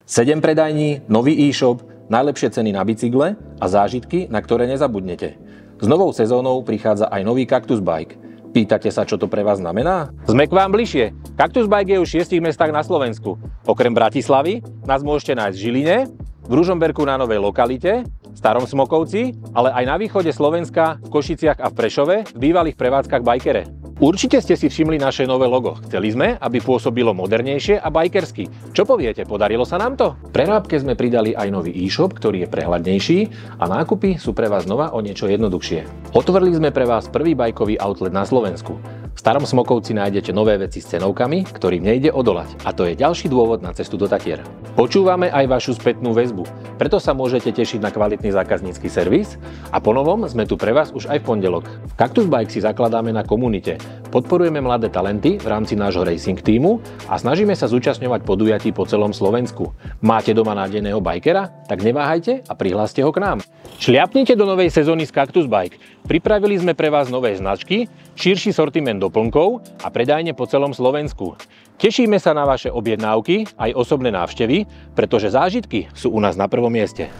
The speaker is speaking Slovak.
7 predajní, nový e-shop, najlepšie ceny na bicykle a zážitky, na ktoré nezabudnete. S novou sezónou prichádza aj nový Cactus Bike. Pýtate sa, čo to pre vás znamená? Sme k vám bližšie. Cactus Bike je už v 6 mestách na Slovensku. Okrem Bratislavy nás môžete nájsť v Žiline, v Ružomberku na Novej Lokalite, Starom Smokovci, ale aj na východe Slovenska, v Košiciach a v Prešove, v bývalých prevádzkach Bajkere. Určite ste si všimli naše nové logo. Chceli sme, aby pôsobilo modernejšie a bajkersky. Čo poviete, podarilo sa nám to? V prerábke sme pridali aj nový e-shop, ktorý je prehľadnejší a nákupy sú pre vás znova o niečo jednoduchšie. Otvorili sme pre vás prvý bajkový outlet na Slovensku. V Starom Smokovci nájdete nové veci s cenovkami, ktorým nejde odolať. A to je ďalší dôvod na cestu do Tatier. Počúvame aj vašu spätnú väzbu, preto sa môžete tešiť na kvalitný zákaznícky servis a ponovom sme tu pre vás už aj v pondelok. V Cactus Bike si zakladáme na komunite. Podporujeme mladé talenty v rámci nášho racing tímu a snažíme sa zúčastňovať podujatí po celom Slovensku. Máte doma nádejného bajkera? Tak neváhajte a prihláste ho k nám. Šliapnite do novej sezóny z Cactus Bike. Pripravili sme pre vás nové značky, širší sortiment doplnkov a predajne po celom Slovensku. Tešíme sa na vaše objednávky aj osobné návštevy, pretože zážitky sú u nás na prvom mieste.